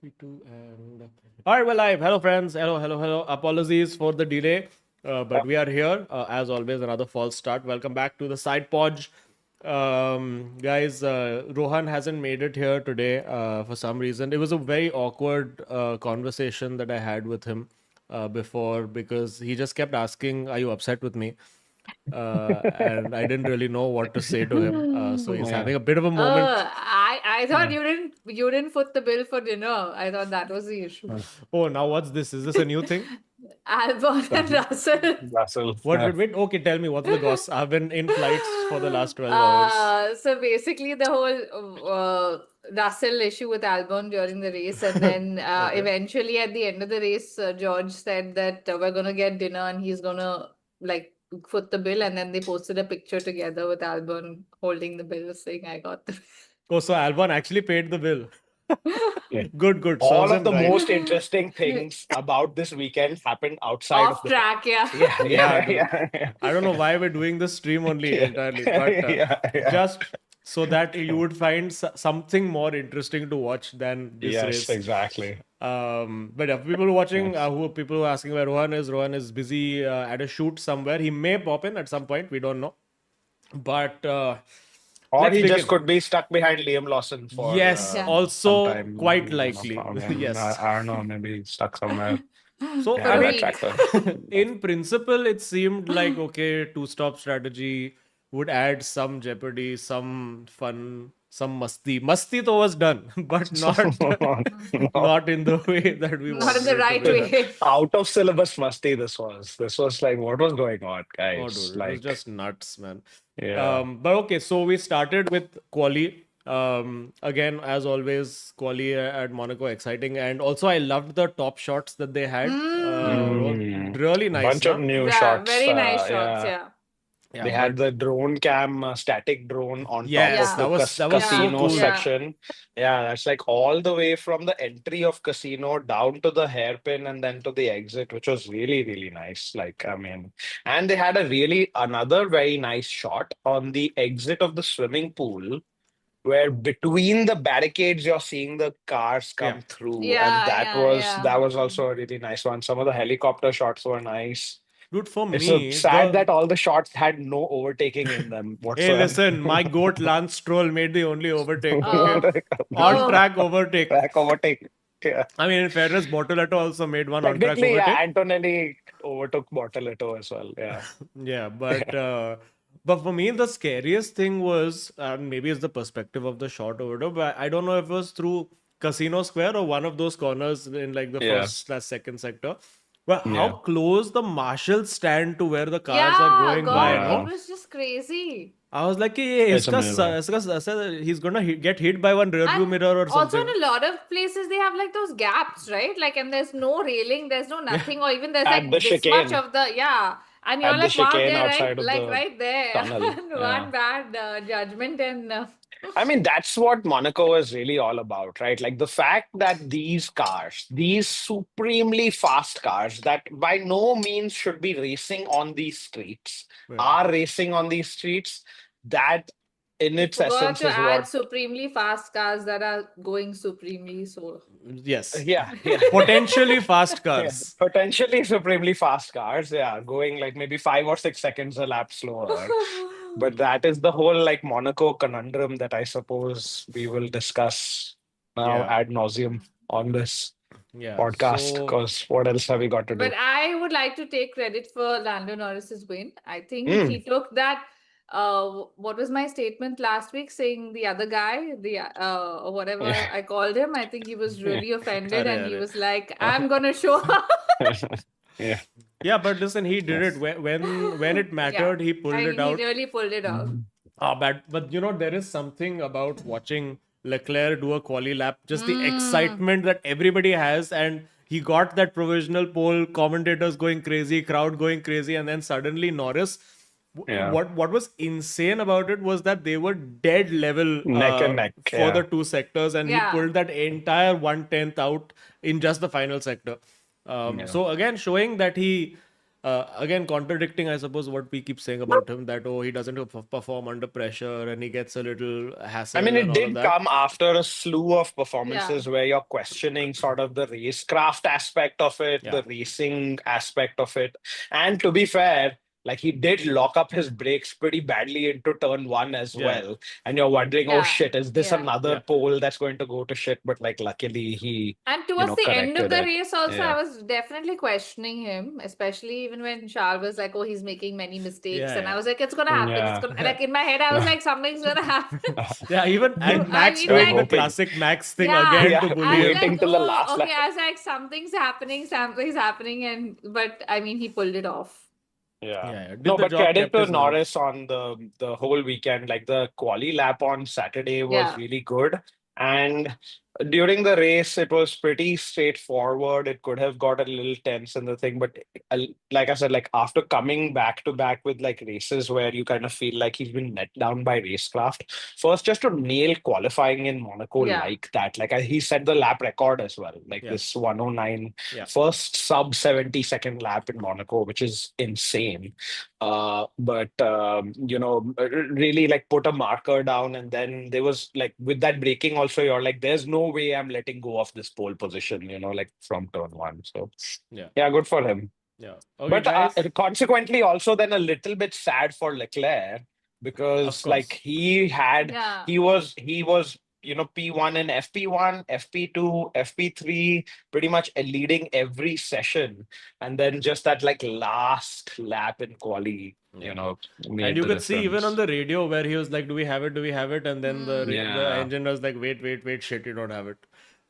3, 2, and all right, we're live. Hello, friends. Hello. Apologies for the delay, but we are here as always. Another false start. Welcome back to the Sidepod, guys. Rohan hasn't made it here today for some reason. It was a very awkward conversation that I had with him before because he just kept asking, "Are you upset with me?" And I didn't really know what to say to him. So he's Yeah. having a bit of a moment. I thought you didn't foot the bill for dinner. I thought that was the issue. Oh, now what's this? Is this a new thing? Albon and Russell. Russell. What? Yeah. Wait. Okay, tell me what's the goss? I've been in flights for the last 12 hours. So basically the whole Russell issue with Albon during the race, and then Okay. eventually at the end of the race, George said that we're gonna get dinner and he's gonna like foot the bill, and then they posted a picture together with Albon holding the bill, saying, "I got the." Oh, so Alban actually paid the bill. Yeah. Good. All Serves of him the right. most interesting things about this weekend happened outside of Off the. track, yeah. Yeah, Yeah, dude. yeah. I don't know why we're doing this stream only Yeah. entirely, but Yeah. just so that you would find something more interesting to watch than this Yes, race. exactly. But yeah, people watching, people who are asking where Rohan is busy at a shoot somewhere. He may pop in at some point. We don't know. But Or let's he begin. just could be stuck behind Liam Lawson for Yes, Yeah. also some time. quite You know, likely. Yes. I don't know, maybe stuck somewhere. So, For I a mean, week. tractor. in principle, it seemed like okay, two-stop strategy would add some jeopardy, some fun, some masti. Masti though was done, but not not in the way that we Not in wanted the it to right be done. way. Out of syllabus musty this was. This was like, what was going on, Oh, guys? dude, it was Like, just nuts, man. yeah. But okay, so we started with quali. Again, as always, quali at Monaco exciting, and also I loved the top shots that they had. Really nice, Bunch of no? new Yeah, shots. very nice shots. Yeah. Yeah. Yeah, They had but the drone cam, static drone on top yes, of Yeah. the that was so casino cool. section. Yeah, that's like all the way from the entry of casino down to the hairpin and then to the exit, which was really, really nice. Like, I mean, and they had another very nice shot on the exit of the swimming pool, where between the barricades you're seeing the cars Yeah. come through, and Yeah. that was also a really nice one. Some of the helicopter shots were nice. Dude, for It's me, sad that all the shots had no overtaking in them Hey, whatsoever. listen, my goat Lance Stroll made the only overtake. Oh. Okay? On track overtake. Track overtake. Yeah. I mean, in fairness, Bortoletto also made one on track Technically, overtake. yeah, Antonelli overtook Bortoletto as well. Yeah. Yeah, but for me, the scariest thing was, and maybe it's the perspective of the shot over, but I don't know if it was through Casino Square or one of those corners in like the Yeah. first/second sector. But how Yeah. close the marshals stand to where the cars Yeah, are going by, God, no? it was just crazy. I was like, It's amazing. he's gonna get hit by one rear view And mirror or also something. in a lot of places they have like those gaps, right? Like, and there's no railing, there's no nothing, or even there's At like the this much chicane. of the and you're At the like, wow, chicane they're outside of the right there. tunnel. And Yeah. one bad judgment and I mean, that's what Monaco is really all about, right? Like the fact that these cars, these supremely fast cars that by no means should be racing on these streets, Yeah. are racing on these streets, that in its forgot essence to is add what. supremely fast cars that are going supremely slow. Yes. Yeah, yeah. Potentially fast Yeah, cars. potentially supremely fast cars, yeah, going like maybe 5 or 6 seconds a lap slower. But that is the whole like Monaco conundrum that I suppose we will discuss now Yeah. ad nauseum on this Yeah. podcast. So Because what else have we got to do? But I would like to take credit for Lando Norris's win. I think Mm. he took that. What was my statement last week saying the other guy, or whatever Yeah. I called him? I think he was really offended, and he Arre. was like, "I'm gonna show up." Yeah. yeah, but listen, he did it when it mattered. He pulled it He out. really pulled it out. But you know, there is something about watching Leclerc do a quali lap, just the excitement that everybody has, and he got that provisional pole, commentators going crazy, crowd going crazy, and then suddenly Norris. Yeah. What was insane about it was that they were dead level Neck and neck, for yeah. the two sectors, and Yeah. he pulled that entire 1/10 out in just the final sector. So again, showing that he Again, contradicting, I suppose, what we keep saying about him, that he doesn't perform under pressure and he gets a little I mean, hassle and it all of did that. come after a slew of Yeah. performances where you're questioning sort of the racecraft aspect of it, Yeah. the racing aspect of it. And to be fair, like he did lock up his brakes pretty badly into turn one as Yeah. well. And you're wondering, oh Yeah. shit, is this Yeah. another Yeah. pole that's going to go to shit? But like, luckily, he, And towards the end of corrected the it. race, also, Yeah. I was definitely questioning him, especially even when Charles was like, "Oh, he's making many mistakes," Yeah, and I yeah. was like, "It's gonna happen. It's Yeah. gonna." Like in my head, I was like, "Something's gonna happen." Yeah, even and I Max mean, doing like, the hoping. classic Max thing yeah, again to Yeah, bully I was him. waiting like, till the "Oh, last okay." lap. I was like, "Something's happening," and but I mean, he pulled it off. Yeah. Yeah, yeah. Did No, the but job, credit kept to his nerve. Norris on the whole weekend. Like the quali lap on Saturday was Yeah. really good. And during the race, it was pretty straightforward. It could have got a little tense in the thing, but like I said, like after coming back to back with like races where you kind of feel like he's been let down by racecraft, first just to nail qualifying in Monaco Yeah. like that. Like he set the lap record as well, like Yeah. this 109 Yeah. first sub 70-second lap in Monaco, which is insane. But really like put a marker down, and then there was like with that braking also, you're like, there's no way I'm letting go of this pole position, like from turn one. So Yeah. yeah, good for him. Yeah. Okay, But guys. consequently, also then a little bit sad for Leclerc Of because course. like Yeah. he was P1 and FP1, FP2, FP3, pretty much leading every session, and then just that like last lap in quali, Yeah. made And you the could see even on difference. the radio where he was like, "Do we have it? Do we have it?" And then the Yeah, engine was like, "Wait, wait, wait, shit, you don't have it."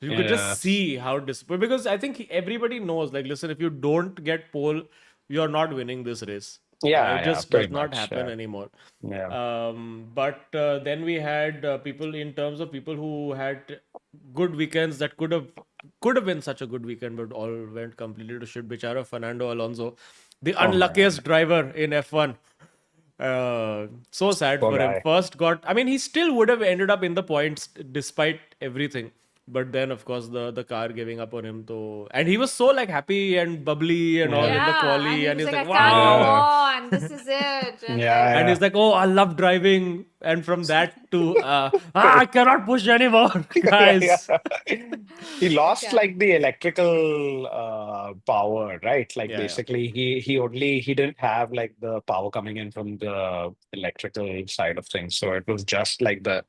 You could just yeah, see how disappointed, because I think everybody knows, like, listen, if you don't get pole, you're not winning this race. It yeah, just does pretty not much. happen anymore. Yeah. But then we had people, in terms of people who had good weekends that could have been such a good weekend, but all went completely to shit. Bichara Fernando Alonso, the Oh man, unluckiest driver in F1. So sad poor for him. guy. First he still would have ended up in the points despite everything. But then, of course, the car giving up on him. And he was so like happy and bubbly and all in the Yeah. And quali. he And was he's like, like, "I can't go wow. Yeah, on. This is it." And yeah, like, And he's like, oh, I love driving. And from that to, I cannot push anymore, yeah, guys. yeah. He lost yeah. like the electrical power, right? Like Yeah, yeah. basically he didn't have like the power coming in from the electrical side of things. So it was just like the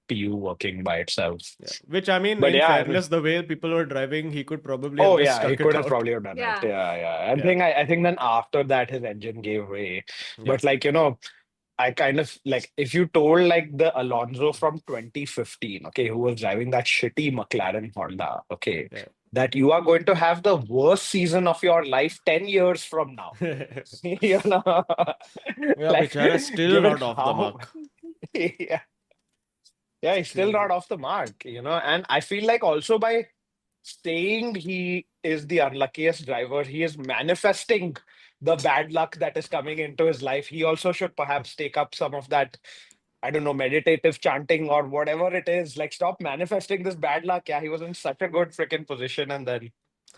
PU working by itself. Yeah. Which, I mean, But in yeah, fairness, the way people were driving, he could probably have oh just yeah, he stuck it could have out. probably have done it. Yeah. Yeah, yeah. Yeah. I think then after that his engine gave way. Yeah. But like, I kind of like if you told like the Alonso from 2015, okay, who was driving that shitty McLaren Honda, okay, Yeah. that you are going to have the worst season of your life 10 years from now. You know, Yeah, like Bichara still given not off the how, mark. yeah, yeah, he's still Still. not off the mark, and I feel like also by saying he is the unluckiest driver, he is manifesting the bad luck that is coming into his life. He also should perhaps take up some of that, I don't know, meditative chanting or whatever it is. Like, stop manifesting this bad luck. Yeah, he was in such a good freaking position, and then,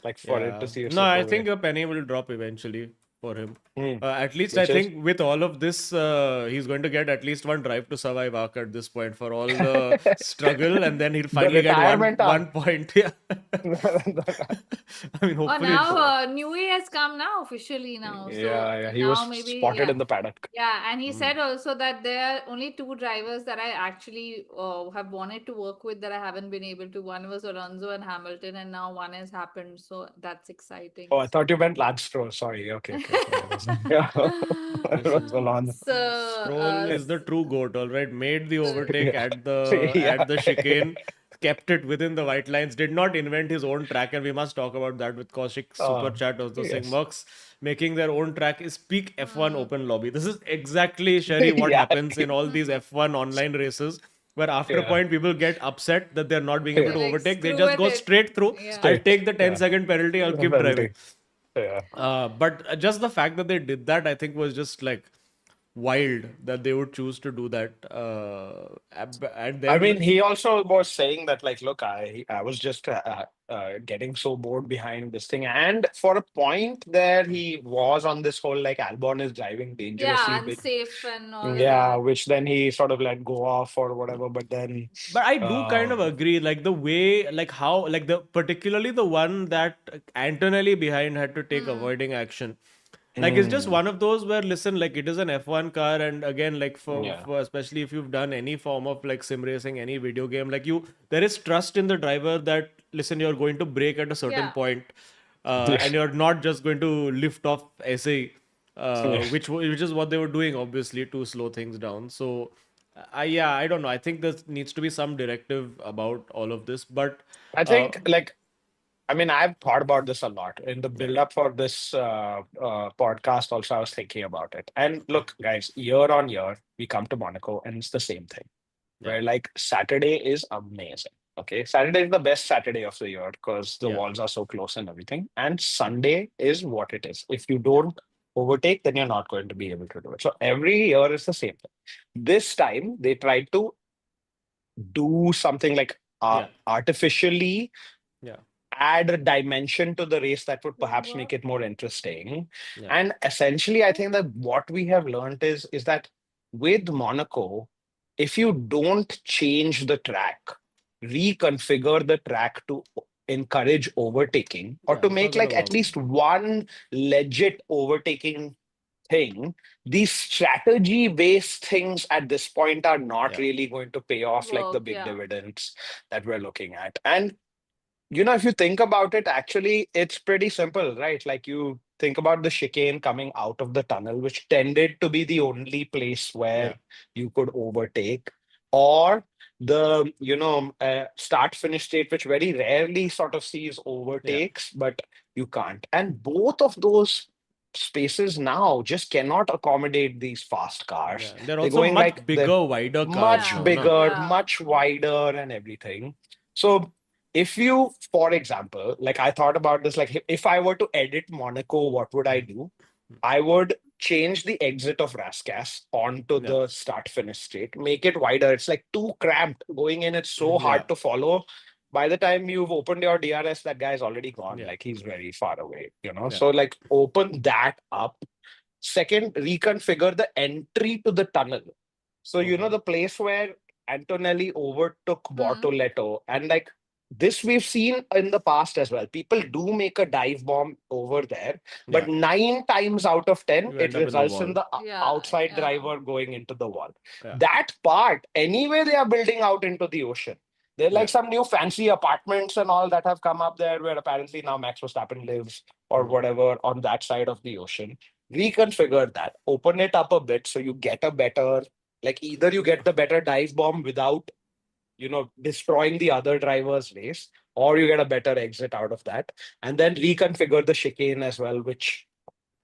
like, for it to Yeah. see it No, slip I away. think a penny will drop eventually for him. At least I Which is think with all of this, he's going to get at least one drive to survive arc at this point for all the struggle, and then he'll the finally get retirement one arc. point. Yeah. I mean, Oh, hopefully. now Newey has come now officially now. So Yeah, he now was maybe spotted in the paddock. Yeah, and he said also that there are only two drivers that I actually have wanted to work with that I haven't been able to. One was Alonso and Hamilton, and now one has happened. So that's exciting. Oh, I thought you meant Lance Stroll. Sorry. Okay. Yeah, it was Listen, Alonso. So Stroll is the true goat, all right. Made the overtake Yeah. at the Yeah. chicane, kept it within the white lines, did not invent his own track, and we must talk about that with Kaushik Super Chat also saying Yes. Mercs making their own track is peak F1 open lobby. This is exactly, Sherry, what Yeah. happens in all these F1 online races. Where after a Yeah. point people get upset that they're not being able to Like, overtake, they screw just with go it. straight through. Yeah. I'll Straight. take the 10 Yeah. second penalty, I'll keep Penalty. driving. Yeah. But just the fact that they did that, I think, was just like wild that they would choose to do that. And I then, mean, he also was saying that, like, look, I was just getting so bored behind this thing. And for a point there, he was on this whole like Albon is driving dangerously, Yeah, unsafe and all of yeah, that. which then he sort of let go off or whatever. But then, But I do kind of um, agree, like the way, like how, like the particularly the one that Antonelli behind had to take Hmm. avoiding action. Like it's just mm, one of those where listen, like it is an F1 car, and again, like yeah, for especially if you've done any form of like sim racing, any video game, like you there is trust in the driver that listen, you're going to brake at a certain Yeah. point, yeah, and you're not just going to lift off SA, yeah. which is what they were doing, obviously, to slow things down. So, yeah, I don't know. I think there needs to be some directive about all of this, but I uh, think like I mean, I've thought about this a lot in the yeah, build up for this podcast. Also, I was thinking about it. And look, guys, year on year, we come to Monaco and it's the same thing yeah, where like Saturday is amazing. Okay. Saturday is the best Saturday of the year because the yeah, walls are so close and everything. And Sunday is what it is. If you don't overtake, then you're not going to be able to do it. So every year is the same thing. This time, they tried to do something like yeah, artificially yeah, add a dimension to the race that would perhaps What? make it more interesting. yeah, And essentially, I think that what we have learned is that with Monaco, if you don't change the track, reconfigure the track to encourage overtaking or yeah. to It's not make gonna like at work. least one legit overtaking thing, these strategy based things at this point are not Yeah, really going to pay off like the Work, big yeah. dividends that we're looking at. And you know, if you think about it, actually, it's pretty simple, right? Like you think about the chicane coming out of the tunnel, which tended to be the only place where yeah, you could overtake, or the, start finish straight, which very rarely sort of sees yeah, overtakes, but you can't. And both of those spaces now just cannot accommodate these fast cars. yeah. They're They're also going much like they're bigger, wider cars much Yeah. now, na? bigger, Yeah. much wider, and everything. So if you, for example, like I thought about this, like if I were to edit Monaco, what would I do? I would change the exit of Rascasse onto Yeah, the start finish straight, make it wider. It's like too cramped going in. It's so yeah, hard to follow. By the time you've opened your DRS, that guy's already gone. yeah, Like he's very far away, you know? yeah. So, like, open that up. Second, reconfigure the entry to the tunnel. So, you know, Okay. the place where Antonelli overtook Hmm. Bortoletto, and like this we've seen in the past as well. People do make a dive bomb over there, but Yeah, 9 times out of 10, you it end up in the results in wall. the Yeah. outside Yeah. driver going into the wall. Yeah, That part, anyway, they are building out into the ocean. There are yeah. like some new fancy apartments and all that have come up there where apparently now Max Verstappen lives or Mm. whatever on that side of the ocean. Reconfigure that, open it up a bit so you get a better, like either you get the better dive bomb without, destroying the other driver's race, or you get a better exit out of that. And then reconfigure the chicane as well, which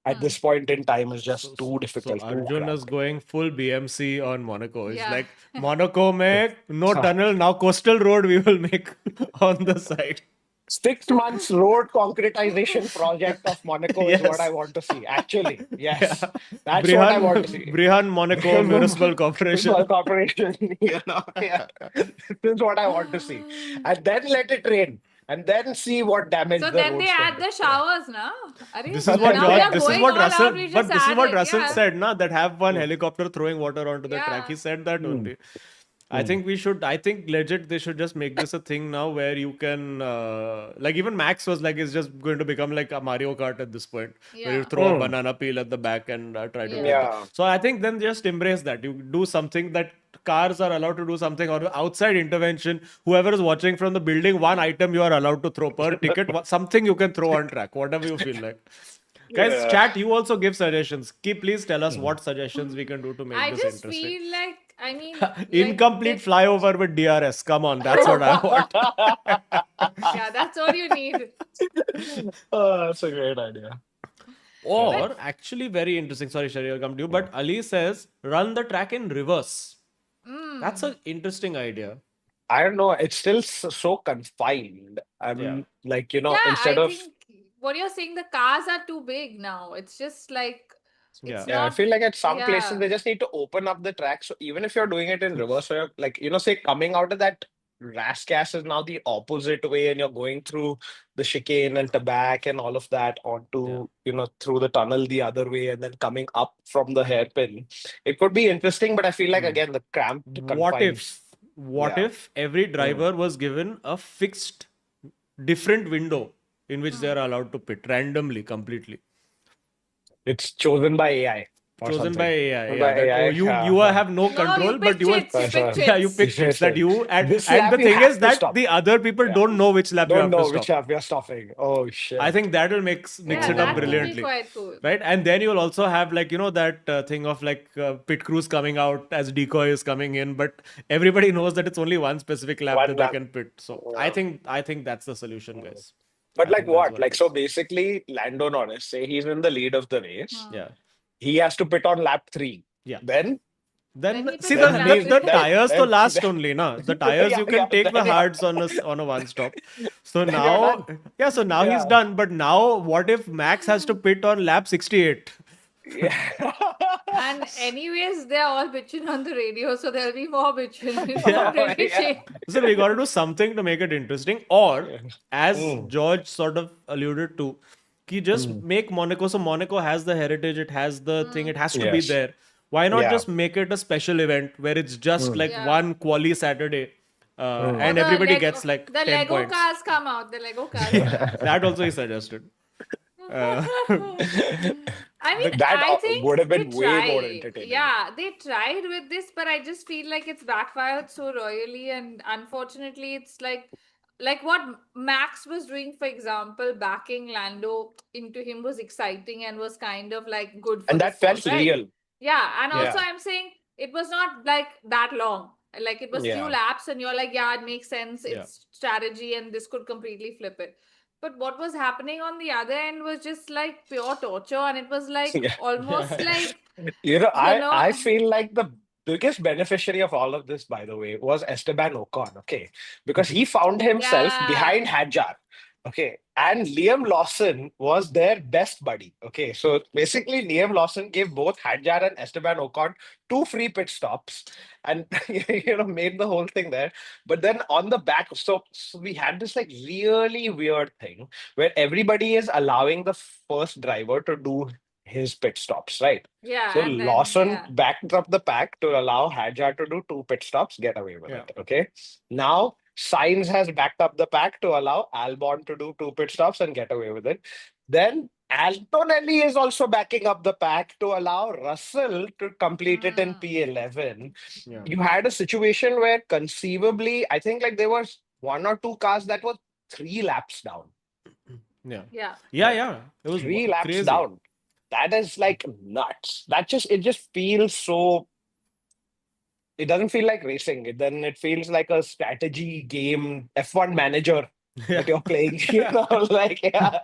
at Hmm. this point in time is So, just too so difficult, too Arjun is cramped. going full BMC on Monaco. He's Yeah. like, Monaco में no tunnel, now coastal road we will make on the side. 6 months road concretization project of Monaco is what I Yes. want to see. Actually, Yeah. yes, that's what I want to Brihan, see. Brihan Monaco Municipal Municipal Corporation. corporation, yeah. This is what I want to see. And then let it rain. And then see what damage So the then they roads can add do. the Yeah. showers now. This Arey, is what now we George, are this is going what all Russell, out. We but just this is add what it. Russell Yeah. said, na, that have one Mm, helicopter throwing water onto the track. He Yeah. said that mm, only. I mm. think I think legit, they should just make this a thing now where you can, like even Max was like, it's just going to become like a Mario Kart at this point, where you Yeah. throw a Mm. banana peel at the back and try to get Yeah. the. Yeah. So I think then just embrace that. You do something that cars are allowed to do something, or outside intervention. Whoever is watching from the building, one item you are allowed to throw per ticket, something you can throw on track, whatever you feel like. Guys, Yeah. chat, you also give suggestions. Please tell us Mm. what suggestions we can do to make I this just interesting. feel like, I mean, like Incomplete that. flyover with DRS. Come on, that's what I want. Yeah, that's all you need. Oh, that's a great idea. Or actually, very interesting. Sorry, Shari, I'll come to you. But Ali says run the track in reverse. That's Mm. an interesting idea. I don't know. It's still so confined. Yeah, Like, Yeah, instead I of, think what you're saying, the cars are too big now. It's just like, it's yeah, yeah, I not, feel like at some places yeah. they just need to open up the track. So even if you're doing it in reverse, or you're like, say coming out of that Rascasse is now the opposite way, and you're going through the chicane and Tabac and all of that Yeah. onto, through the tunnel the other way and then coming up from the hairpin. It could be interesting, but I feel like Hmm. again the cramped What confines. what Yeah. if every Mm. driver was given a fixed different window in which they are allowed to pit randomly, completely It's chosen by AI or chosen by something. AI? Yeah, By that oh, AI. you have no No, you control, but pick you will chits. You pick Sure. yeah, you chits. pick chits that you This and the lap you thing is have to that stop. the other people Yeah. don't know which lap you Don't have to know which stop. lap you're stopping. Oh I shit. think that will mix Yeah, it up that would be Oh. brilliantly, quite cool. right? And then you'll also have like that thing of like pit crews coming out as decoy is coming in, but everybody knows that it's only one specific lap One that they lap. can pit. So Yeah. I think that's the solution, Mm. guys. But I like think that's what? what it Like so is. basically Lando Norris, say he's in the lead of the race. Hmm. Yeah, He has to pit on lap 3. yeah. Then Then Then he see pits on then lap the he's the three. tires to last then only, na. The tires yeah, you yeah, can take the then yeah, hards on a one stop. So then you're now done. yeah, so now he's Yeah. done. But now what if Max has to pit on lap 68? Yeah. And anyways, they're all bitching on the radio, so there'll be more bitching. It Yeah. won't really Yeah. change. So we got to do something to make it interesting, or Yeah. as Mm, George sort of alluded to, ki just mm. make Monaco. So Monaco has the heritage, it has the thing, it has to be Yes. there. Why not Yeah. just make it a special event where it's just Mm, like Yeah. one quali Saturday, Or mm. and everybody gets like The 10 Lego points. cars come out. The Lego cars come out. That also he suggested. Uh, I mean, That I think would have they been way more try. entertaining. Yeah, they tried with this, but I just feel like it's backfired so royally, and unfortunately, it's like what Max was doing, for example, backing Lando into him was exciting and was kind of like good for And the that sport, felt right? real. Yeah, and yeah, also Yeah. I'm saying it was not like that long. Like it was few Yeah. laps, and you're like, yeah, it makes sense. yeah, It's strategy, and this could completely flip it. But what was happening on the other end was just like pure torture, and it was like Yeah. almost like you I know, feel like the biggest beneficiary of all of this, by the way, was Esteban Ocon, okay? Because he found himself yeah, behind Hadjar, okay? And Liam Lawson was their best buddy, okay? So basically, Liam Lawson gave both Hadjar and Esteban Ocon 2 free pit stops and, made the whole thing there. But then on the back, so we had this like really weird thing where everybody is allowing the first driver to do his pit stops, right? So yeah, and then Lawson yeah, backed up the pack to allow Hadjar to do 2 pit stops, get away with yeah, it. Okay. Now Sainz has backed up the pack to allow Albon to do 2 pit stops and get away with it. Then Antonelli is also backing up the pack to allow Russell to complete it in mm, P11. yeah, You had a situation where conceivably, I think like there was 1 or 2 cars that were 3 laps down. yeah, yeah, yeah, Like yeah. It was 3 laps crazy. down. That is like nuts. It just feels so. It doesn't feel like racing. It feels like a strategy game, F1 manager Yeah. that you're playing. Like yeah,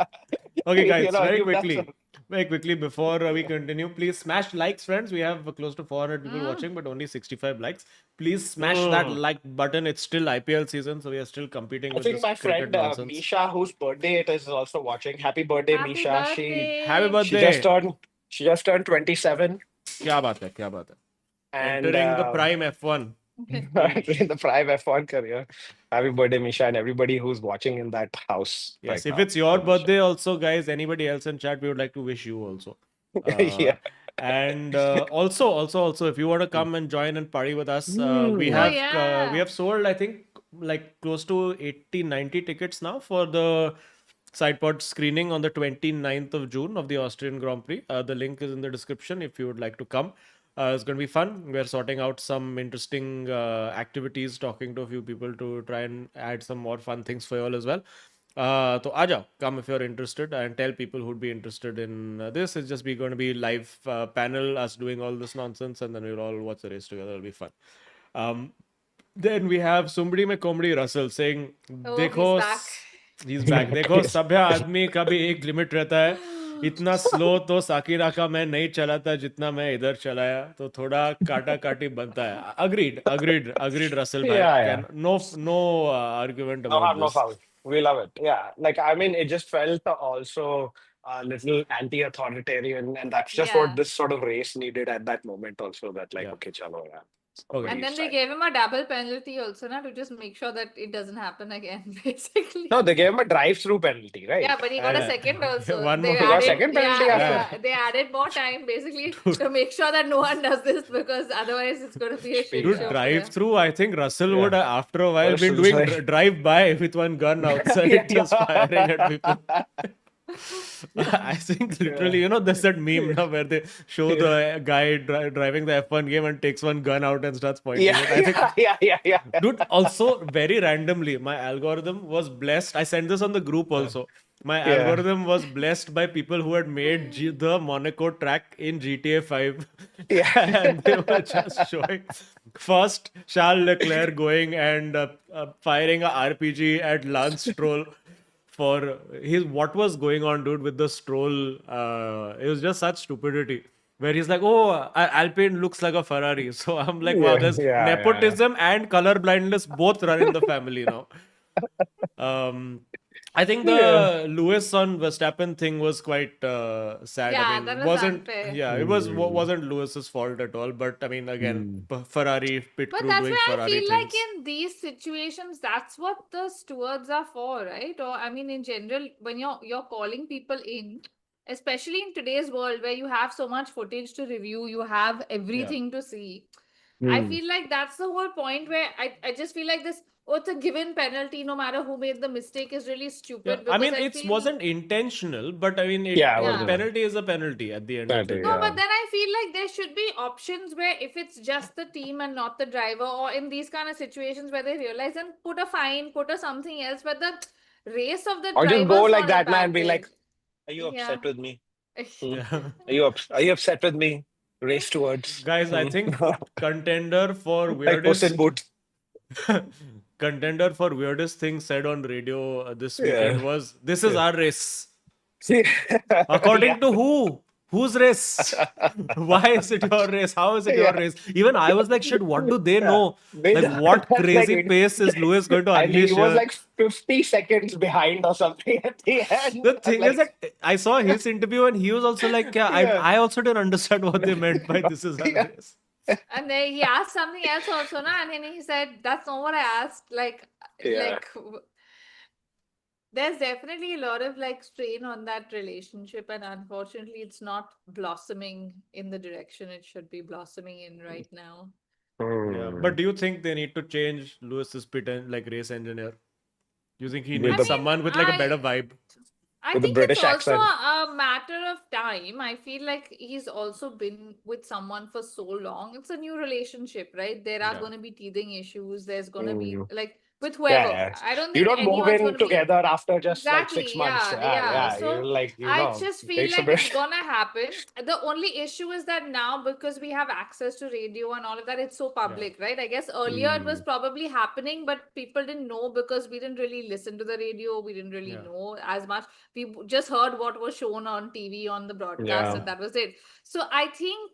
Okay, guys, you've done some. very quickly before we continue, please smash likes, friends. We have close to 400 people mm, watching, but only 65 likes. Please smash that Mm. like button. It's still IPL season, so we are still competing I with think this my cricket friend nonsense. Misha, whose birthday it is also watching. Happy birthday, happy Misha. She Happy birthday. she just birthday! turned she just turned 27, क्या बात है, क्या बात है. and Entering the prime F1. in the prime F1 career. Happy birthday, Misha, and everybody who's watching in that house right Yes, if now. it's your So, Misha. birthday also, guys, anybody else in chat, we would like to wish you also. Yeah. And also, if you want to come and join and party with us, Oh we yeah. have sold, I think, like close to 80, 90 tickets now for the Sidepod screening on the 29th of June of the Austrian Grand Prix. The link is in the description if you would like to come. It's going to be fun. We're sorting out some interesting activities, talking to a few people to try and add some more fun things for you all as well. So Aja, come if you're interested and tell people who'd be interested in this. It's just going to be live panel, us doing all this nonsense, and then we'll all watch the race together. It'll be fun. Um, then we have somebody में comedy Russell saying, Oh, he's देखो back. he's back. देखो Yes. सभ्य आदमी का भी एक limit रहता है. इतना स्लो तो साकिरा का मैं नहीं चलाता जितना मैं इधर चलाया, तो थोड़ा काटा काटी बनता है. Agreed Russell भाई. Yeah, yeah. Can no argument No about harm, no this. foul. We love it. Yeah. Like, I mean, it just felt also a little anti-authoritarian, and that's just what Yeah. this sort of race needed at that moment also, that like, Yeah. okay, chalo, yeah. Okay. And then they Fine. gave him a double penalty also, to just make sure that it doesn't happen again, basically. No, they gave him a drive-through penalty, right? Yeah, but he got a And second also. One They more. he got added, second penalty Yeah. after. they added more time basically to make sure that no one does this, because otherwise it's going to be a shit Dude, show for drive them. through. I think Russell would, Yeah. after a while, been Russell's doing like- drive by with one gun outside, Yeah, just yeah. firing at people. I think literally, there's that meme now where they show the guy driving the F1 game and takes one gun out and starts pointing Yeah, it. I think, yeah. dude, also very randomly, my algorithm was blessed. I sent this on the group also. My Yeah. algorithm was blessed by people who had made the Monaco track in GTA 5. Yeah. And they were just showing first Charles Leclerc going and firing a RPG at Lance Stroll for what was going on, dude, with the Stroll. It was just such stupidity. Where he's like, oh, Alpine looks like a Ferrari. So I'm like, wow, there's Yeah. nepotism and color blindness both run in the family now. I think the Lewis on Verstappen thing was quite sad. Yeah, I mean, that was wasn't unfair. yeah, it wasn't Lewis's fault at all. But I mean, again, Ferrari pit But crew that's doing why I Ferrari feel like things. in these situations, that's what the stewards are for, right? Or I mean, in general, when you're calling people in, especially in today's world where you have so much footage to review, you have everything to see. I feel like that's the whole point where I just feel like this, oh, it's a given penalty, no matter who made the mistake, is really stupid. Yeah, I mean, because it wasn't intentional, but I mean, Yeah, it a wasn't. penalty is a penalty at the end of the Penalty, day. No, yeah. but then I feel like there should be options where if it's just the team and not the driver, or in these kind of situations where they realize and put a fine, put a something else, but the race of the Or just drivers go like got that, man, and be impacted. like, "Are you Yeah. upset with me? Yeah. Are you upset with me? Race towards." Guys, I think contender for Like Puss in weirdest Boots. contender for weirdest thing said on radio this Yeah. weekend was, "This is our race." See, According to who? Whose race? Why is it your race? How is it your Yeah. race? Even I was like, shit, what do they know? They Like, don't- what like, crazy pace is Lewis going to and he unleash was here? like 50 seconds behind or something at the end. The thing is Like, that I saw his interview and he was also like, yeah, Yeah. I also didn't understand what they meant by this is our Yeah. race. And then he asked something else also, and then he said, "That's not what I asked." Yeah. There's definitely a lot of strain on that relationship, and unfortunately, it's not blossoming in the direction it should be blossoming in right now. Yeah. But do you think they need to change Lewis's pit and race engineer? Do you think he With needs the- someone with a better vibe? I With a think British it's also accent. a matter of time. I feel like he's also been with someone for so long. It's a new relationship, right? There are Yeah. going to be teething issues. There's going to be Mm. with whoever. Yeah. I don't You think don't move anyone's in going to be together after just like exactly. 6 months. Yeah. So You're like, I just it feel takes a like bit. it's gonna happen. The only issue is that now, because we have access to radio and all of that, it's so public, right? I guess earlier it was probably happening, but people didn't know because we didn't really listen to the radio. We didn't really Yeah. know as much. We just heard what was shown on TV on the broadcast, Yeah. and that was it. So I think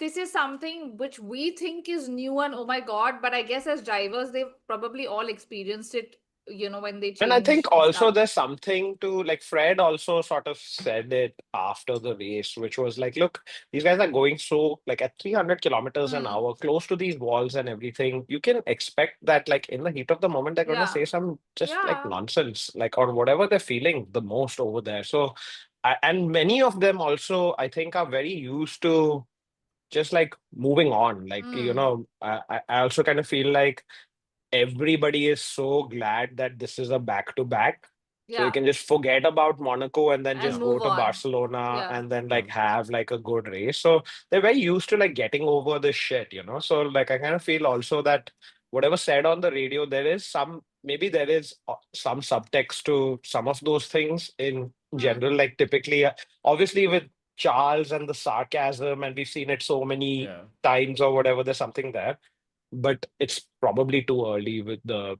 this is something which we think is new and oh my god, but I guess as drivers, they've probably all experienced it, when they change. And I think and also stuff. there's something to like Fred also sort of said it after the race, which was like, look, these guys are going so like at 300 kilometers an hour, close to these walls and everything. You can expect that like in the heat of the moment, they're going to Yeah. say some just like Yeah. nonsense, like or whatever they're feeling the most over there. So, and many of them also, I think, are very used to just like moving on. Like, I also kind of feel like everybody is so glad that this is a back-to-back. So you Yeah. can just forget about Monaco and then And just go move to on. Barcelona Yeah. and then like have like a good race. So they're very used to like getting over this shit, So like I kind of feel also that whatever said on the radio, there is some some subtext to some of those things in general. Like typically, obviously with Charles and the sarcasm, and we've seen it so many Yeah. times or whatever, there's something there. But it's probably too early with the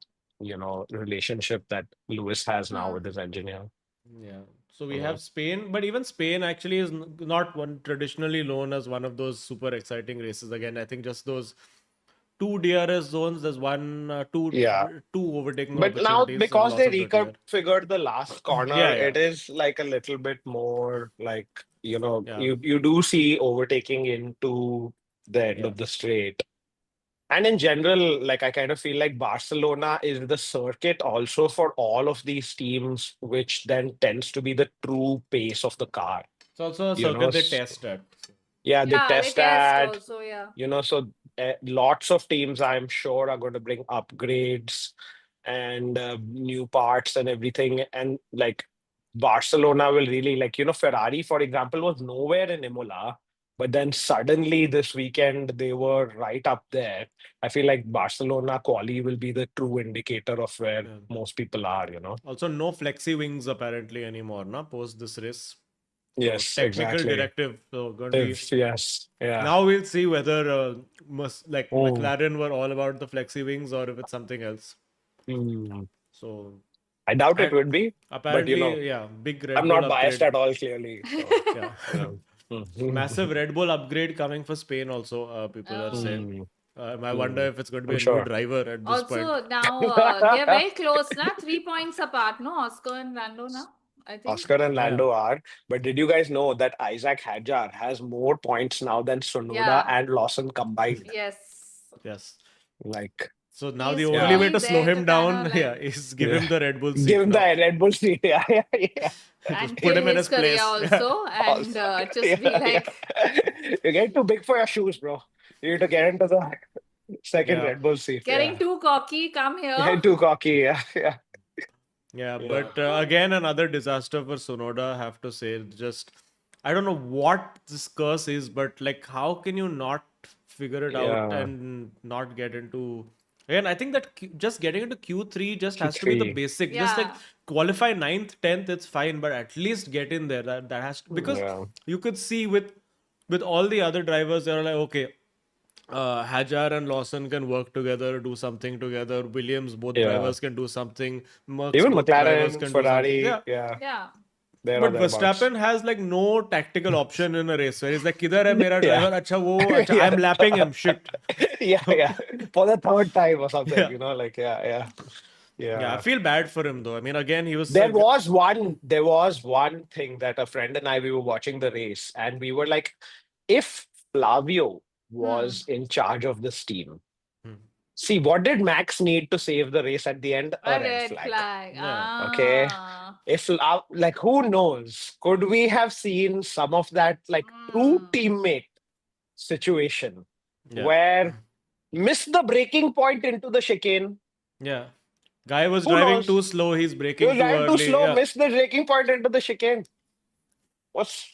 relationship that Lewis has now with his engineer. Yeah. So we have Spain, but even Spain actually is not one traditionally known as one of those super exciting races. Again, I think just those two DRS zones. There's two overtaking But now opportunities. and because lots they of dirty air. reconfigured the last corner, Yeah, yeah. it is like a little bit more like Yeah. you do see overtaking into the end Yeah. of the straight. And in general, like I kind of feel like Barcelona is the circuit also for all of these teams, which then tends to be the true pace of the car. It's also a You know, circuit they test at. yeah, they Yeah, they test test that, also, yeah. so lots of teams I'm sure are going to bring upgrades and new parts and everything. And like Barcelona will really, like, Ferrari, for example, was nowhere in Imola, but then suddenly this weekend they were right up there. I feel like Barcelona quali will be the true indicator of where Yeah. most people are. Also, no flexi wings apparently anymore, na, post this race. So Yes, technical exactly. directive. So going to be Yes, yeah. now we'll see whether Mm. McLaren were all about the flexi wings or if it's something else. Mm. So I doubt it and would be, but apparently, yeah, big Red I'm Bull not biased upgrade. at all, clearly. So, Yeah. yeah. Massive Red Bull upgrade coming for Spain also, people are saying. Mm, I wonder if it's going to be I'm a new sure. driver at this point. Also, now they're very close, na? 3 points apart, no? Oscar and Lando now, I think. Oscar and Yeah. Lando are, but did you guys know that Isaac Hadjar has more points now than Sonoda Yeah. and Lawson combined? Yes. Yes. Like, So now the He's only way really to slow there to him kind down, of yeah, like is give yeah. him the Red Bull seat. Give him the now. Red Bull seat. Yeah, yeah, yeah. and Put kill him in his his career place. also and just be like You're getting too big for your shoes, bro. You need to get into the second Yeah. Red Bull seat. getting Yeah. too cocky, come here. Getting too cocky. Yeah, yeah. Yeah, Yeah. but again, another disaster for Sonoda, I have to say. Just, I don't know what this curse is, but like, how can you not figure it out Yeah. and not get into. Again, I think that just getting into Q3 just has to be the Q3. basic. Just like Yeah. qualify 9th, 10th, it's fine, but at least get in there. That has to, because Yeah. you could see with all the other drivers, they're like, okay, Hajar and Lawson can work together, do something together. Williams, both Yeah. drivers can do something. Mercs, Even both drivers McLaren, can do something. Ferrari, Yeah. yeah, Yeah. there or But thereabouts. Verstappen has like no tactical option in a race where he's like, "Kidhar hai mera Yeah. driver? Acha wo, acha, Yeah. I'm lapping him. Shit." Yeah, yeah. For the third time or something, Yeah. like, yeah. Yeah, I feel bad for him though. I mean, again, he was. There was one thing that a friend and I, we were watching the race, and we were like, if Flavio was in charge of this team, Hmm. see, what did Max need to save the race at the end? A A red red flag. flag. Yeah. Okay. Ah. If like, who knows? Could we have seen some of that like true Mm. teammate situation Yeah. where missed the breaking point into the chicane? Yeah. Guy was Who driving knows? too slow. He's He braking was too driving too early. slow, Yeah. missed the breaking point into the chicane.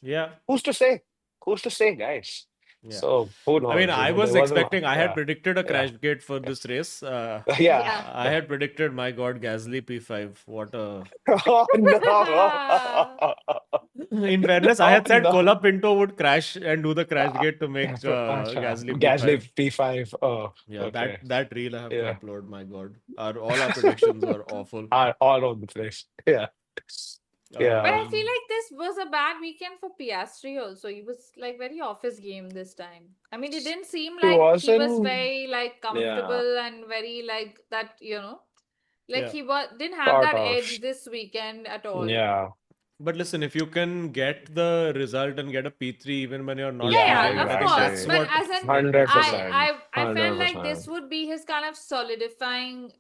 Yeah. Who's to say? Who's to say, guys? Yeah. So who knows? I mean, I was there wasn't- expecting. I had yeah. predicted a Yeah. crash gate for this race. Yeah. Yeah. I had predicted. My God, Gasly P5. What a. Oh no. In fairness, I had Oh, said no. Cola Pinto would crash and do the crash gate to make Gasly P5. Gasly P5. Oh, Yeah, okay. that reel I have to Yeah. upload. My God, all our predictions were awful. All over the place. Yeah. Yeah. But I feel like this was a bad weekend for Piastri also. He was like very off his game this time. I mean, it didn't seem He like he was wasn't- very like comfortable and very like that, like Yeah. he didn't have Sort that of. edge this weekend at all. Yeah. But listen, if you can get the result and get a P3 even when you're not Yeah, driving, of I think course. that's But what. as in, 100%. I felt like 100%. this would be his kind of solidifying,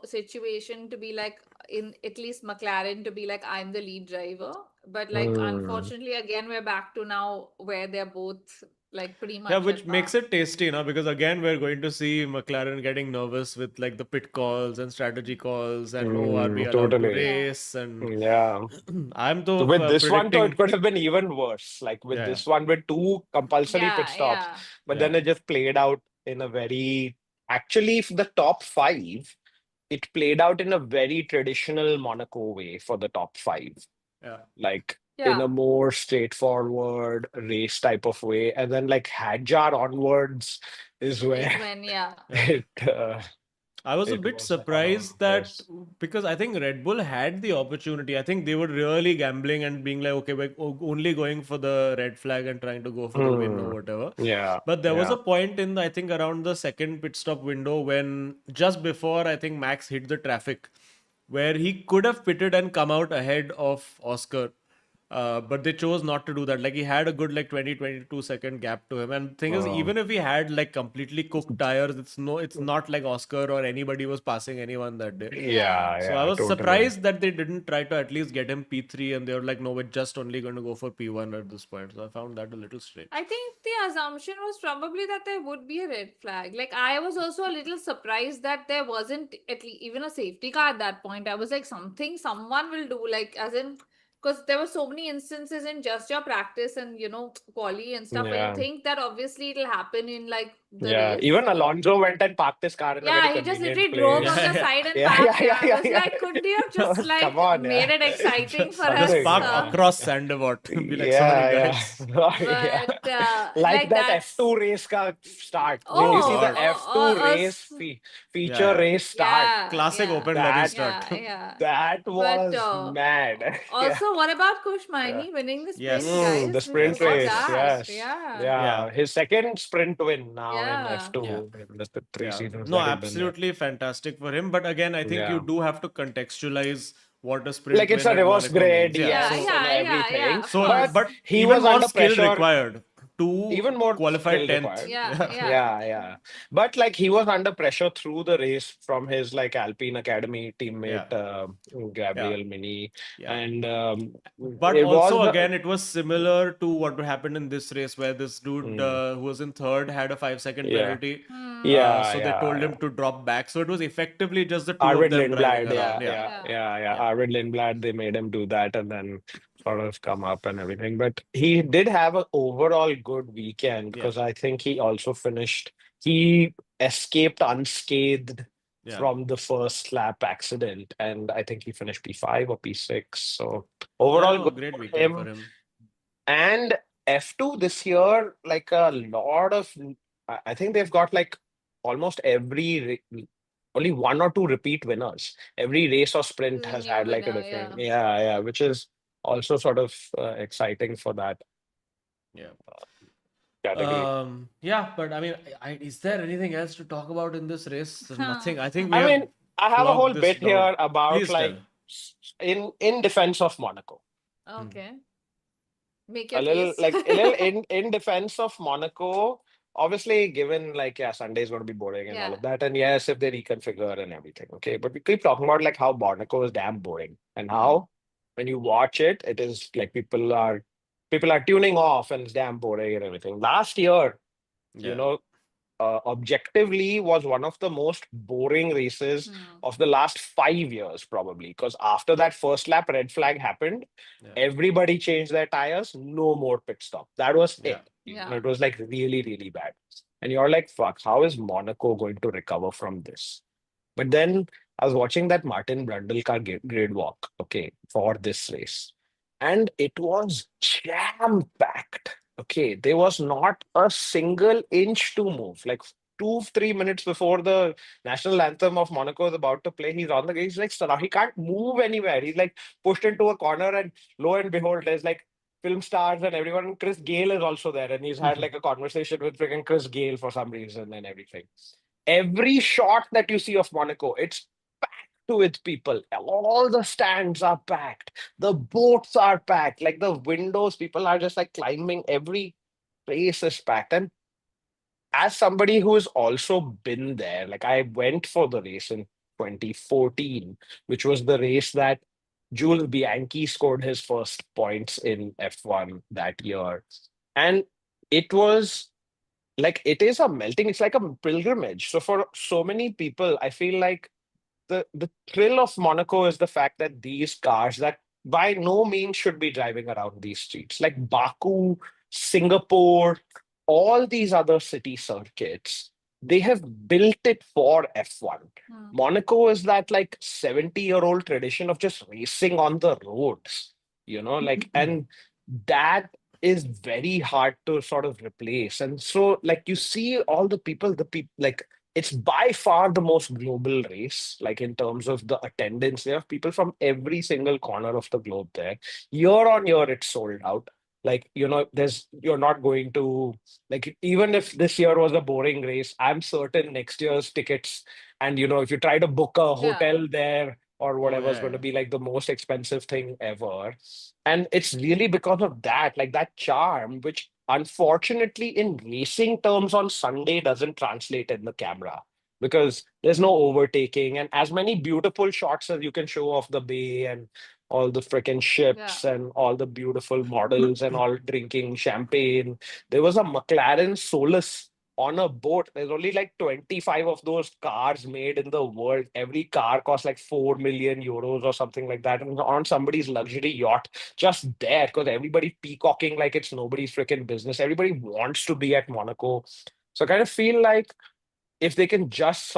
situation to be like in at least McLaren to be like I'm the lead driver. But like unfortunately, again we're back to now where they're both like pretty much. Yeah, which at makes par. it tasty, because again we're going to see McLaren getting nervous with like the pit calls and strategy calls and are we allowed to Totally. race and Yeah. I'm So though with this one, though, predicting. it could have been even worse. Like with Yeah. this one, with 2 compulsory Yeah, pit stops, yeah. but then Yeah. it just played out in a very, actually, for the top 5, it played out in a very traditional Monaco way for the top 5. Yeah. Like in Yeah. a more straightforward race type of way. And then like Hadjar onwards is where When yeah. it I was a it bit was like, surprised oh, that yes. because I think Red Bull had the opportunity. I think they were really gambling and being like, okay, we're only going for the red flag and trying to go for the win or whatever. Yeah. But there was yeah. a point in I think around the second pit stop window when just before I think Max hit the traffic where he could have pitted and come out ahead of Oscar. But they chose not to do that. Like he had a good like 20-22 second gap to him. And thing is, Oh. even if he had like completely cooked tires, it's not like Oscar or anybody was passing anyone that day. Yeah. So I Yeah, was totally. surprised that they didn't try to at least get him P3 and they were like, no, we're just only going to go for P1 at this point. So I found that a little strange. I think the assumption was probably that there would be a red flag. Like I was also a little surprised that there wasn't at least even a safety car at that point. I was like, someone will do, like as in, because there were so many instances in just your practice and quali and stuff where you Yeah. think that obviously it'll happen in like the Yeah. race. Even Alonso went and parked his car in a very Yeah, he just convenient literally drove place. on the Yeah, side and Yeah, yeah, parked. Yeah, yeah, I yeah, was yeah. like, couldn't you have just like Come on, made yeah. it exciting for Just us? park Something, across Sandevot. Be like, sorry yeah, guys. yeah. But Like like that that's F2 race car start. Did Oh you see the God. F2 race Yeah, feature yeah. race start? yeah, Classic yeah, open ready That start. yeah. that But was mad. Yeah. also, what about Yeah. Kushmani winning the sprint, Yes. The guys? We sprint Yes, forgot yes, race, yes, that. yes. yes. Yeah, Yeah. Yeah. His second sprint win now in yeah, Yeah. F2 in the three Yeah. seasons No, that he's been there. absolutely fantastic for him. But again, I think you Yeah. do have to contextualize what a sprint Like it's win a at reverse Monaco grade, means. Yeah. yeah, So yes, and yeah, yeah, everything. yeah. Of so But course. but he even was more under skill pressure. required to Even more qualify skill 10th. required. Yeah, Yeah. yeah. Yeah, yeah. But like he was under pressure through the race from his like Alpine Academy Yeah. teammate Yeah. Gabriel Mini. Yeah. And But it was also, the again, it was similar to what happened in this race where this dude mm, who was in third had a 5 second yeah. penalty. Hmm. Yeah, So they yeah, told yeah. him to drop back. So it was effectively just the two of Arvid them driving Lindblad, around. yeah, Yeah. yeah, Yeah. yeah, yeah. Yeah. Arvid Lindblad, they made him do that and then sort of come up and everything. But he did have an overall good weekend Yeah. because I think he escaped unscathed Yeah. from the first lap accident. And I think he finished P5 or P6. So Yeah. overall No, good great for weekend for him. him. And F2 this year, like a lot of, I think they've got like almost only one or two repeat winners. Every race or sprint This is a has new had like a winner. different, Yeah. yeah, which is also sort of exciting for that Yeah. category. Yeah, but I mean, is there anything else to talk about in this race? There's Huh. nothing. I think we I have mean, I have a flogged whole this bit down. here about Please like tell. in defense of Monaco. Okay. Make A your little case. like a little in defense of Monaco. Obviously, given like yeah, Sunday's going to be boring and all Yeah. of that, and yes, if they reconfigure and everything, okay. But we keep talking about like how Monaco is damn boring and how when you watch it, it is like people are tuning off and it's damn boring and everything. Last year, you Yeah. know, objectively was one of the most boring races Hmm. of the last 5 years, probably. Because after that first lap red flag happened, Yeah. everybody changed their tires, no more pit stop. That was Yeah. it. Yeah. It was like really, really bad. And you're like, fuck, how is Monaco going to recover from this? But then I was watching that Martin Brundle car grid walk, okay, for this race. And it was jam-packed. Okay, there was not a single inch to move. Like 2, 3 minutes before the national anthem of Monaco is about to play, he's on the he's like he can't move anywhere. He's like pushed into a corner, and lo and behold, there's like film stars and everyone. Chris Gale is also there, and he's had like a conversation with freaking Chris Gale for some reason and everything. Every shot that you see of Monaco, it's packed with people. All the stands are packed. The boats are packed. Like the windows, people are just like climbing. Every place is packed. And as somebody who has also been there, like I went for the race in 2014, which was the race that Jules Bianchi scored his first points in F1 that year. And it was like it is a melting, it's like a pilgrimage. So for so many people, I feel like the thrill of Monaco is the fact that these cars that by no means should be driving around these streets, like Baku, Singapore, all these other city circuits, they have built it for F1. Hmm. Monaco is that like 70-year-old tradition of just racing on the roads, like, and that is very hard to sort of replace. And so, like, you see all the people, like, it's by far the most global race, like in terms of the attendance. There are people from every single corner of the globe there. Year on year, it's sold out. Like, you're not going to, like, even if this year was a boring race, I'm certain next year's tickets, and if you try to book a Yeah. hotel there, or Oh whatever is yeah, going to yeah. be like the most expensive thing ever. And it's really because of that, like that charm, which unfortunately in racing terms on Sunday doesn't translate in the camera because there's no overtaking and as many beautiful shots as you can show of the bay and all the freaking Yeah. ships and all the beautiful models and all drinking champagne. There was a McLaren Solus on a boat. There's only like 25 of those cars made in the world. Every car costs like 4 million euros or something like that. And on somebody's luxury yacht, just there, because everybody peacocking like it's nobody's freaking business. Everybody wants to be at Monaco. So I kind of feel like if they can just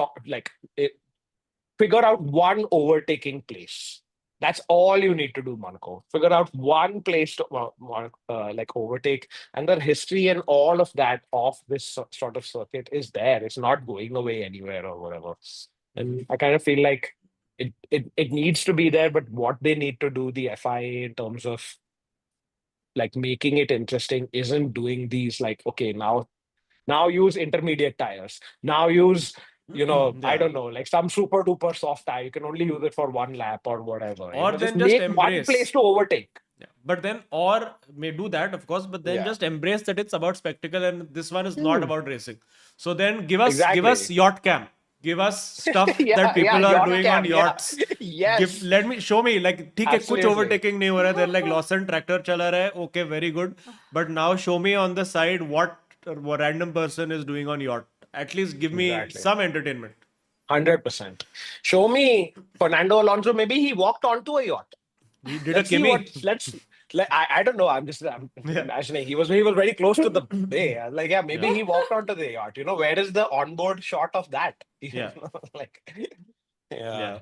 figure out one overtaking place. That's all you need to do, Monaco. Figure out one place to like overtake, and the history and all of that of this sort of circuit is there. It's not going away anywhere or whatever. And I kind of feel like it needs to be there, but what they need to do, the FIA, in terms of like making it interesting, isn't doing these like, okay, now use intermediate tires. Now use, I Yeah. don't know, like some super duper soft tire. You can only use it for one lap or whatever. Or Just then just make one place embrace. to overtake. Yeah. But then, or may do that, of course, but then Yeah, just embrace that it's about spectacle and this one is not Hmm, about racing. So then give us exactly. yacht camp. Give us stuff that Yeah, people are yacht doing on cam. Yeah, yachts. yes, Let me show me like ठीक है कुछ absolutely. overtaking नहीं हो रहा है. They're like Lawson tractor चला रहा है. Okay, very good. But now show me on the side what random person is doing on yacht. At least give me Exactly. some entertainment. 100%. Show me Fernando Alonso. Maybe he walked onto a yacht. He did a Let's see what. Kimmy. I don't know. I'm Yeah. imagining he was very close to the bay. I was like, yeah, maybe Yeah. he walked onto the yacht. Where is the onboard shot of that? Yeah. Like, yeah. Yeah.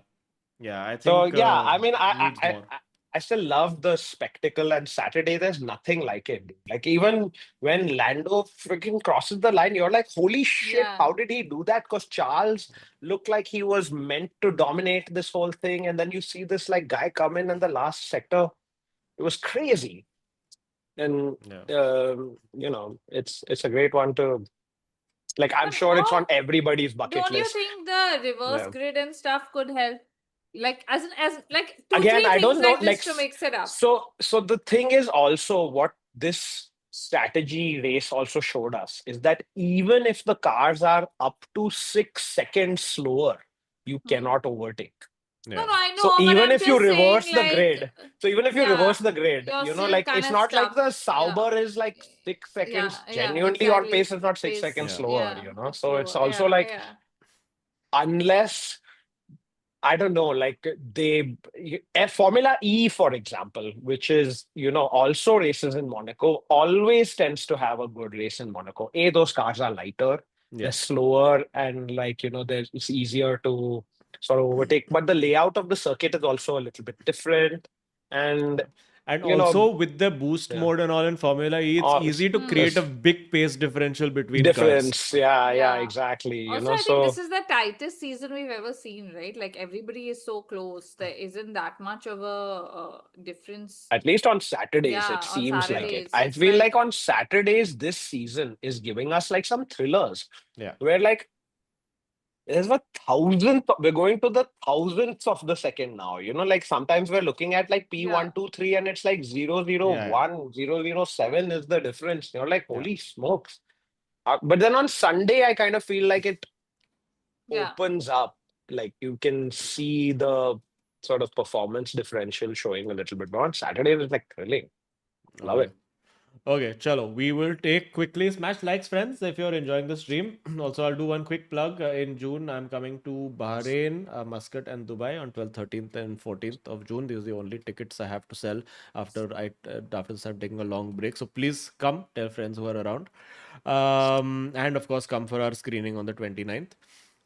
Yeah. I So think yeah, I mean, needs more. I still love the spectacle, and Saturday there's nothing like it, dude. Like even when Lando freaking crosses the line, you're like, holy shit, Yeah. how did he do that? Because Charles looked like he was meant to dominate this whole thing, and then you see this like guy come in the last sector. It was crazy, and Yeah. it's a great one to like. I'm But sure it's on what everybody's bucket don't you list. think the reverse Yeah. grid and stuff could help? Like as like two, Again, three I things don't know. like Like, this to mix it up. so the thing is also what this strategy race also showed us is that even if the cars are up to 6 seconds slower, you Hmm. cannot overtake. No, Yeah. I So know, but even I'm if you just saying, reverse the like, grid, so even if you yeah, reverse the grid, you're still like kind it's of not like stuck. the Yeah, Sauber is like six yeah, seconds yeah, genuinely on pace, exactly. is not six Pace, seconds Yeah. slower, yeah, it's So it's slower. also Yeah, like yeah, unless I don't know, like Formula E, for example, which is, also races in Monaco, always tends to have a good race in Monaco. Those cars are lighter, they're Yeah. slower, and like, it's easier to sort of overtake. But the layout of the circuit is also a little bit different. And, And you know, also with the boost yeah, mode and all in Formula E, it's all, easy to create a Hmm. big pace differential between cars. difference. Yeah, yeah. exactly. Also, I think this So is the tightest season we've ever seen, right? Like everybody is so close. There isn't that much of a difference. at least on Saturdays, it Yeah, on seems like it. Saturdays, I it's feel like like on Saturdays, this season is giving us like some thrillers Yeah. where like there's a thousandth, we're going to the thousandths of the second now. Like sometimes we're looking at like yeah, P123 and it's like 001, Yeah. 007 is the difference. You're like, Yeah. holy smokes. But then on Sunday, I kind of feel like it yeah. opens up. Like you can see the sort of performance differential showing a little bit. But on Saturday, it's like thrilling. Love Okay. it. Okay, chalo. We will take quickly smash likes, friends, if you're enjoying the stream. Also, I'll do one quick plug. In June, I'm coming to Bahrain, Muscat, and Dubai on 12th, 13th, and 14th of June. These are the only tickets I have to sell after I'm taking a long break. So please come, tell friends who are around, and of course, come for our screening on the 29th.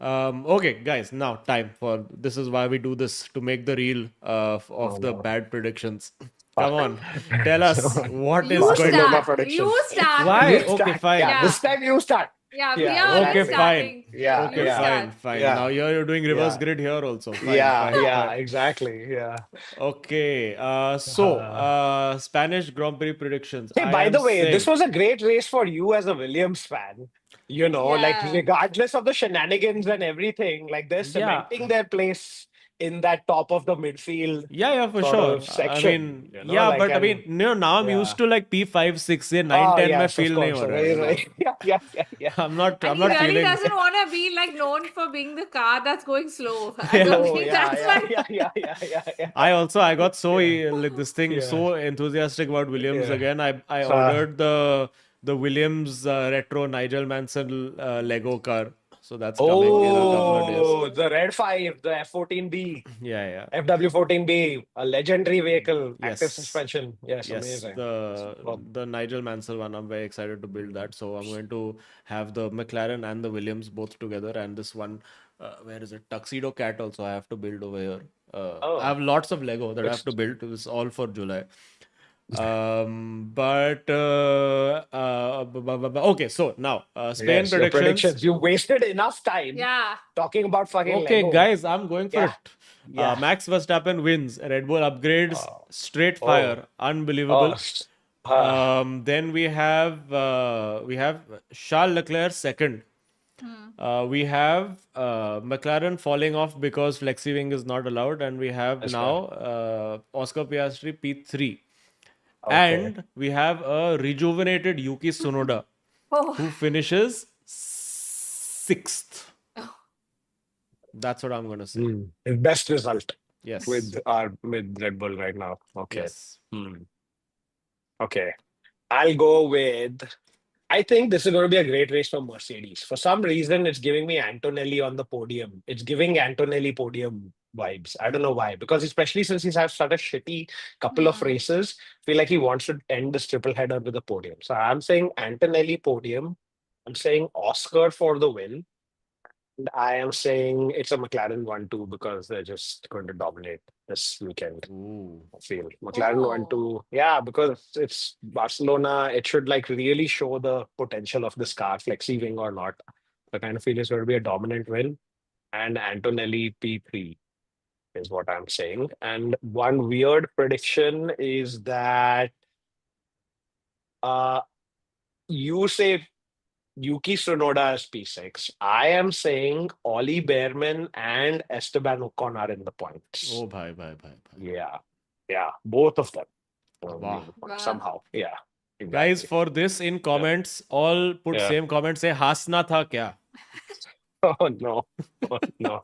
Okay, guys, now time for this is why we do this to make the reel Oh of the no. bad predictions. Come on, tell us what is You going Busting to on my be. start. predictions. You start. Why? You Okay, start. fine. Yeah, Yeah, this time you start. yeah. We Yeah, are already Okay, exactly. fine. starting. Yeah, Okay, You yeah, fine, start. fine. yeah, Now you're doing reverse yeah, grid here also. Fine, yeah, fine, yeah, fine. exactly. Yeah. Okay, Uh, Spanish Grand Prix predictions. Hey, I by am the way, this saying, was a great race for you as a Williams fan. Like Yeah, regardless of the shenanigans and everything, like they're yeah, cementing their place in that top of the midfield Yeah, for sort sure. of I section, mean, yeah, like, but I and mean, now I'm yeah. used to like P5, 6, से 9, Oh 10 में yes, of feel नहीं course. हो रहा है, Right, you know. right. Yeah. I'm And he not really feeling. doesn't want to be like known for being the car that's going slow. I don't Oh think yeah, that's yeah, what. yeah. I got so Yeah. like this thing Yeah. so enthusiastic about Williams Yeah. again. I Uh, ordered the Williams retro Nigel Mansell Lego car, so that's coming in a couple of days. oh, the Red 5, the F14B, Yeah. FW14B, a legendary vehicle, active Yes. suspension. Yes, Yes, amazing. Superb. the Nigel Mansell one. I'm very excited to build that. So I'm going to have the McLaren and the Williams both together, and this one, where is it? Tuxedo Cat also I have to build over here. I Oh, have lots of Lego that I have looks to build. It's all for July. But okay. So now Spain yes, your predictions. predictions. You wasted enough time Yeah. talking about fucking Okay, Lego. guys, I'm going for Yeah, it. yeah. Max Verstappen wins. Red Bull upgrades. Oh, Straight oh, fire. Unbelievable. oh. Ah, Then we have Charles Leclerc second. We have McLaren falling off because flexi-wing is not allowed, and we have that's now right. Oscar Piastri P3, Okay. and we have a rejuvenated Yuki Tsunoda Oh. who finishes sixth. That's what I'm gonna say. His best result Yes. with Red Bull right now. Okay. Yes. Okay. I'll go with. I think this is going to be a great race for Mercedes. For some reason, it's giving me Antonelli on the podium. It's giving Antonelli podium vibes. I don't know why. Because especially since he's had such a shitty couple of races, feel like he wants to end this triple header with a podium. So I'm saying Antonelli podium. I'm saying Oscar for the win. And I am saying it's a McLaren 1-2 because they're just going to dominate this weekend. Ooh. I feel McLaren 1-2. Oh. Yeah, because it's Barcelona. It should like really show the potential of this car, flexi wing or not. I kind of feel it's going to be a dominant win. And Antonelli P3 is what I'm saying. And one weird prediction is that uh you say Yuki Tsunoda is P6. I am saying Ollie Behrman and Esteban Ocon are in the points. Oh, bhai. Yeah, both of them. Wow. Wow. Somehow, yeah. Guys, Exactly. for this in comments, all put Yeah. same comment. Say hasna tha kya. Oh no, oh, no.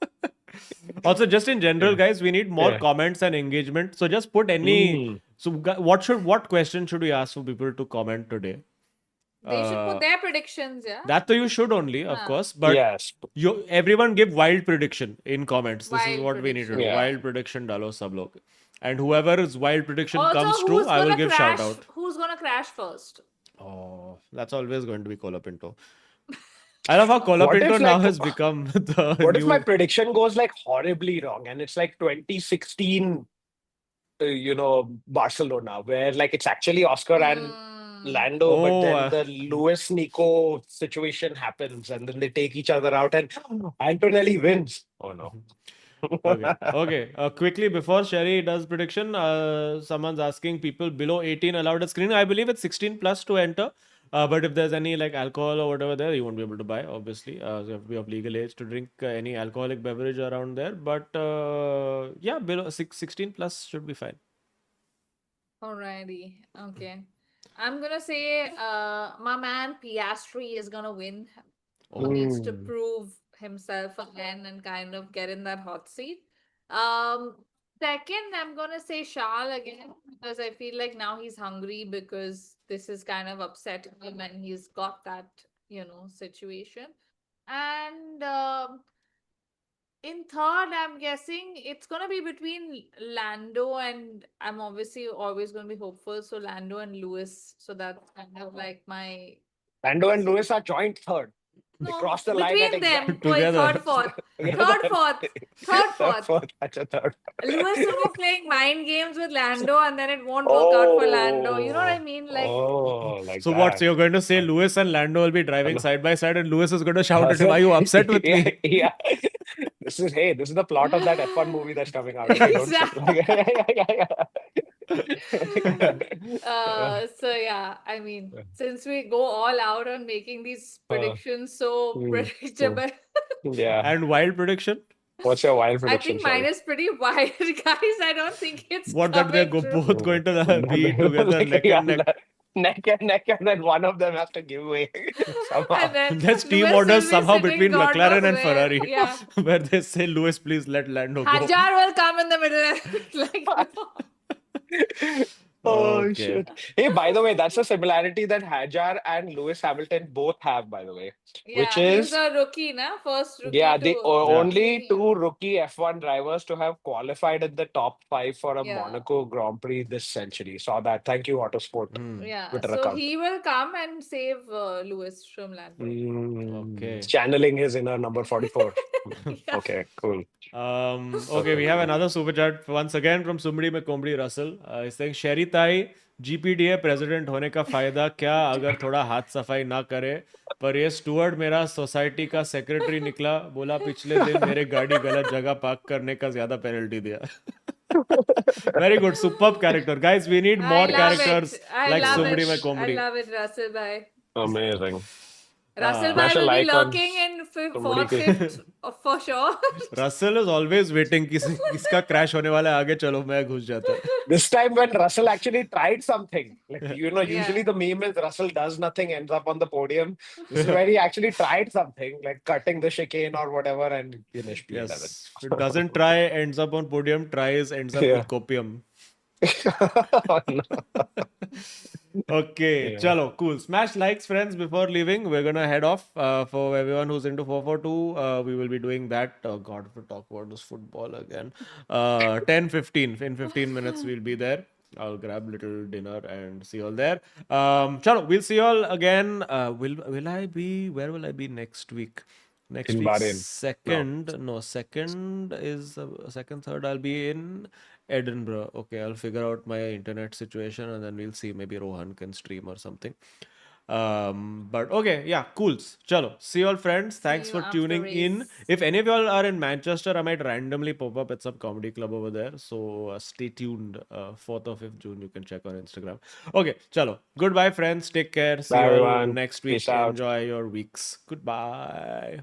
Also, just in general, Yeah. guys, we need more Yeah. comments and engagement. So just put any. So what question should we ask for people to comment today? They should put their predictions, yeah? That though you should only, of Ah. course, but Yes. everyone give wild prediction in comments. This is Wild what we need to do. prediction. Yeah. Wild prediction dalo sab log. And whoever's wild prediction Also, comes true, who's I will gonna give crash? shout out. Who's gonna crash first? Oh, that's always going to be Colapinto. I love how What Colapinto if now like has become the what if my new. prediction goes like horribly wrong and it's like 2016 Barcelona where like it's actually Oscar and Lando, but Oh, then the Lewis Nico situation happens and then they take each other out and Antonelli wins. Oh no. Okay. Quickly before Sherry does prediction, someone's asking people below 18 allowed at screening. I believe it's 16 plus to enter. But if there's any like alcohol or whatever there, you won't be able to buy, obviously. So you have to be of legal age to drink any alcoholic beverage around there. But yeah, below 16 plus should be fine. Alrighty. Okay. I'm gonna say my man Piastri is gonna win. He needs to prove himself again and kind of get in that hot seat. Second, I'm gonna say Charles again because I feel like now he's hungry because this is kind of upsetting him and he's got that, situation. And in third, I'm guessing it's gonna be between Lando and I'm obviously always gonna be hopeful. So Lando and Lewis. So that's kind of like my Lando and Lewis are joint third. They no cross the line at between them. exact Wait, Together. third, fourth, together. third, fourth. That's a third. Lewis will be playing mind games with Lando, and then it won't work out for Lando. You know what I mean? Like, Like So that. what? So you're going to say Lewis and Lando will be driving side by side, and Lewis is going to shout at him, "Are you upset with me?" Yeah. This is the plot of that F1 movie that's coming out. If you don't so yeah, I mean, since we go all out on making these predictions so predictable, Yeah. And wild prediction. What's your wild I prediction, think mine Shavi? is pretty wild, guys. I don't think it's What, that they're coming true. both going to be together Like, neck yeah, and neck? neck and neck, and then one of them has to give way somehow. And then Let's team Lewis orders will be somehow sitting between God McLaren knows and where. Ferrari, Yeah. where they say, Lewis, please let Lando go. Hajar will come in the middle. Like, no. Oh Okay. shit! Hey, by the way, that's a similarity that Hajar and Lewis Hamilton both have, by the way, which Yeah, he's is a rookie, na? First rookie yeah, to the Yeah. only win. two rookie F1 drivers to have qualified in the top five for a Yeah. Monaco Grand Prix this century. Saw that. Thank you, Autosport Yeah, Twitter so account. he will come and save Lewis from Lando. Okay. Channeling his inner number 44. Yeah. Okay, cool. Okay, we have another super chat once again from Sumri में कोमड़ी Russell. He's saying शेरी ताई GPDA president होने का फायदा क्या अगर थोड़ा हाथ सफाई ना करे, पर ये स्टुअर्ड मेरा सोसाइटी का सेक्रेटरी निकला, बोला पिछले दिन मेरे गाड़ी गलत जगह पार्क करने का ज्यादा पेनल्टी दिया. Very good, superb character, guys. We need more characters like Sumri में I कोमड़ी. love it, Russell Bhai. Amazing. Russell Bhai Smash a will be like on lurking in somebody fourth, fifth, for sure. Russell is always waiting किसका crash होने वाला है, आगे चलो मैं घुस जाता. This time when Russell actually tried something, like Yeah. usually the meme is Russell does nothing, ends up on the podium. This is where he actually tried something, like cutting the chicane or whatever, and finished P11. Yes, if it doesn't try, ends up on podium. Tries, ends up Yeah. with copium. Oh, no. Okay, Yeah. chalo, cool. Smash likes, friends, before leaving. We're gonna head off. For everyone who's into 442, we will be doing that. Oh God, we talk about this football again. 10:15. In 15 minutes, we'll be there. I'll grab little dinner and see you all there. Chalo, we'll see you all again. Will I be? Where will I be next week? Next In week, Bahrain. second is second, third. I'll be in Edinburgh. Okay, I'll figure out my internet situation and then we'll see. Maybe Rohan can stream or something. But okay, yeah, cool. Chalo, see you all, friends. Thanks you for after tuning in. race. If any of y'all are in Manchester, I might randomly pop up at some comedy club over there. So stay tuned. 4th or 5th June, you can check on Instagram. Okay, chalo. Goodbye, friends. Take care. See Bye, you all everyone. next week. Peace out. Enjoy your weeks. Goodbye.